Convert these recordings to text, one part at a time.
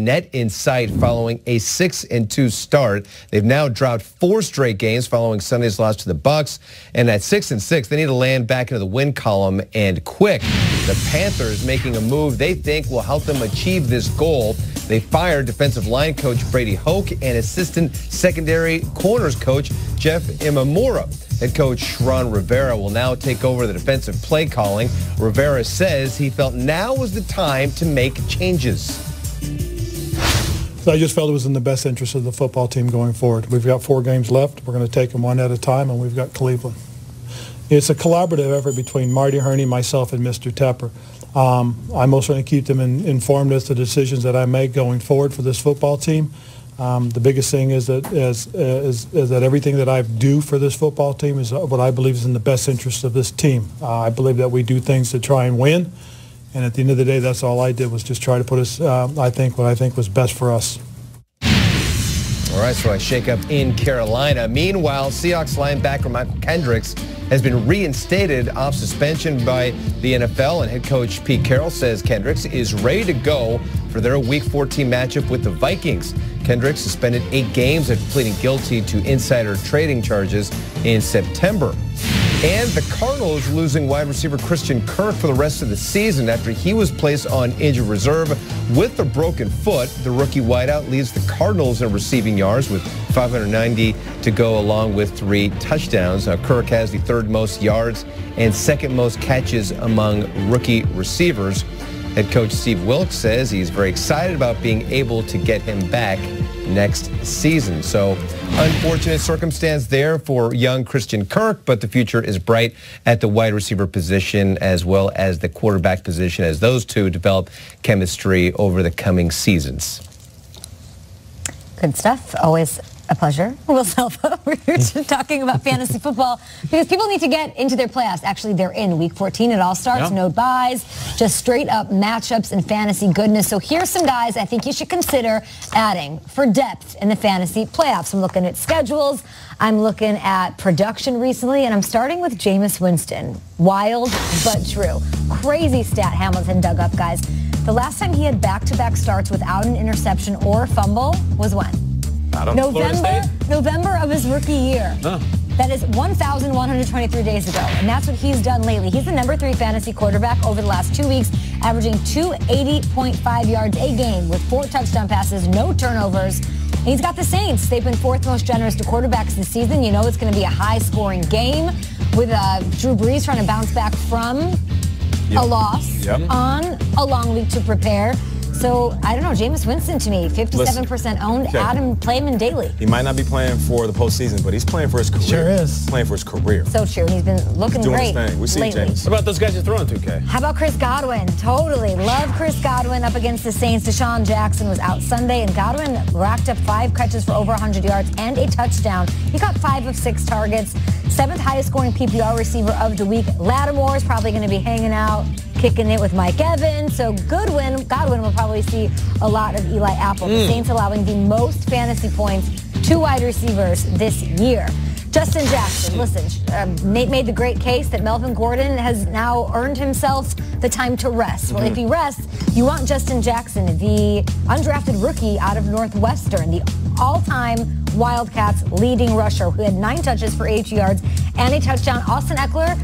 net in sight following a 6-2 start. They've now dropped 4 straight games following Sunday's loss to the Bucs. And at 6-6, they need to land back into the win column and quick. The Panthers making a move they think will help them achieve this goal. They fired defensive line coach Brady Hoke and assistant secondary corners coach Jeff Imamura. Head coach Ron Rivera will now take over the defensive play calling. Rivera says he felt now was the time to make changes. So I just felt it was in the best interest of the football team going forward. We've got 4 games left. We're going to take them one at a time, and we've got Cleveland. It's a collaborative effort between Marty Herney, myself, and Mr. Tepper. I most certainly keep them informed as to the decisions that I make going forward for this football team. The biggest thing is that everything that I do for this football team is what I believe is in the best interest of this team. I believe that we do things to try and win, and at the end of the day, that's all I did was just try to put us, what I think was best for us. All right, so a shakeup in Carolina. Meanwhile, Seahawks linebacker Michael Kendricks has been reinstated off suspension by the NFL, and head coach Pete Carroll says Kendricks is ready to go for their Week 14 matchup with the Vikings. Kendricks suspended 8 games after pleading guilty to insider trading charges in September. And the Cardinals losing wide receiver Christian Kirk for the rest of the season after he was placed on injured reserve with a broken foot. The rookie wideout leads the Cardinals in receiving yards with 590 to go along with 3 touchdowns. Kirk has the 3rd most yards and 2nd most catches among rookie receivers. Head coach Steve Wilks says he's very excited about being able to get him back next season. So unfortunate circumstance there for young Christian Kirk, but the future is bright at the wide receiver position as well as the quarterback position as those two develop chemistry over the coming seasons. Good stuff. Always a pleasure. Will Selva, we're just talking about fantasy football because people need to get into their playoffs. Actually, they're in Week 14. It all starts. No buys, just straight up matchups and fantasy goodness. So here's some guys I think you should consider adding for depth in the fantasy playoffs. I'm looking at schedules. I'm looking at production recently, and I'm starting with Jameis Winston. Wild but true. Crazy stat Hamilton dug up, guys. The last time he had back-to-back starts without an interception or fumble was when? November of his rookie year. That is 1,123 days ago, and that's what he's done lately. He's the number 3 fantasy quarterback over the last 2 weeks, averaging 280.5 yards a game with 4 touchdown passes, no turnovers. And he's got the Saints. They've been 4th most generous to quarterbacks this season. You know it's going to be a high-scoring game with Drew Brees trying to bounce back from a loss on a long week to prepare. So, I don't know, Jameis Winston to me, 57% owned. Okay. Adam, play him in daily. He might not be playing for the postseason, but he's playing for his career. Sure is. He's playing for his career. So true. He's been looking Doing great his thing. We see lately. Jameis. What about those guys you're throwing 2K? How about Chris Godwin? Totally. Love Chris Godwin up against the Saints. Deshaun Jackson was out Sunday, and Godwin racked up 5 catches for over 100 yards and a touchdown. He got 5 of 6 targets. 7th highest scoring PPR receiver of the week. Lattimore is probably going to be hanging out, kicking it with Mike Evans. So Godwin will probably see a lot of Eli Apple. The Saints allowing the most fantasy points to wide receivers this year. Justin Jackson, listen, Nate made the great case that Melvin Gordon has now earned himself the time to rest. Well, if he rests, you want Justin Jackson, the undrafted rookie out of Northwestern, the all-time Wildcats leading rusher who had 9 touches for 80 yards and a touchdown. Austin Eckler,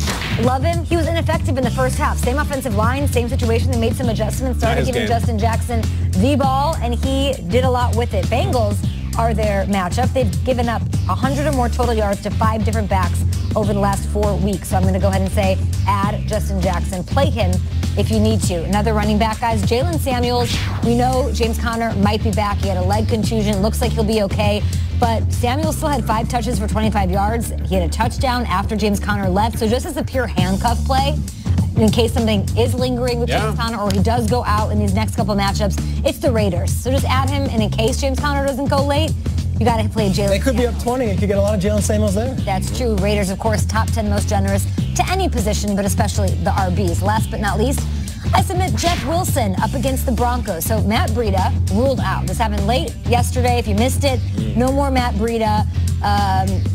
love him. He was ineffective in the first half. Same offensive line, same situation. They made some adjustments, started giving Justin Jackson the ball, and he did a lot with it. Bengals are their matchup. They've given up 100 or more total yards to 5 different backs over the last 4 weeks. So I'm going to go ahead and say add Justin Jackson. Play him if you need to. Another running back, guys, Jaylen Samuels. We know James Conner might be back. He had a leg contusion. Looks like he'll be okay. But Samuels still had 5 touches for 25 yards. He had a touchdown after James Conner left. So just as a pure handcuff play, in case something is lingering with James Conner or he does go out in these next couple matchups, it's the Raiders. So just add him, and in case James Conner doesn't go late, you got to play Jaylen. They could be up 20. You could get a lot of Jaylen Samuels there. That's true. Raiders, of course, top 10 most generous to any position, but especially the RBs. Last but not least, I submit Jeff Wilson up against the Broncos. So Matt Breida ruled out. This happened late yesterday. If you missed it, no more Matt Breida.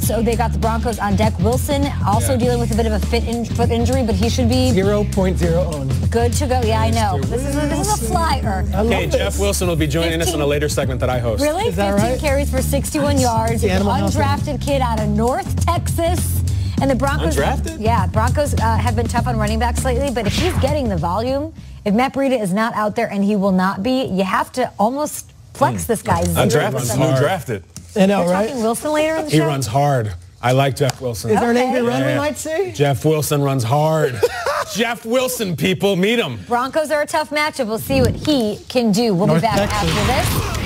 So they got the Broncos on deck. Wilson also dealing with a bit of a foot injury, but he should be 0.0 owned. good to go. Yeah, I know. This is a flyer. Okay, Jeff Wilson will be joining us in a later segment that I host. Really? Is that 15 right? carries for 61 yards. He's an undrafted kid out of North Texas. And the Broncos, Undrafted? Yeah, Broncos have been tough on running backs lately, but if he's getting the volume, if Matt Breida is not out there and he will not be, you have to almost flex this guy. Undrafted. I know, We're right? talking Wilson later in the show? He runs hard. I like Jeff Wilson. Is there an angry run we Yeah. might see? Jeff Wilson runs hard. Jeff Wilson, people, meet him. Broncos are a tough matchup. We'll see what he can do. We'll be back after this.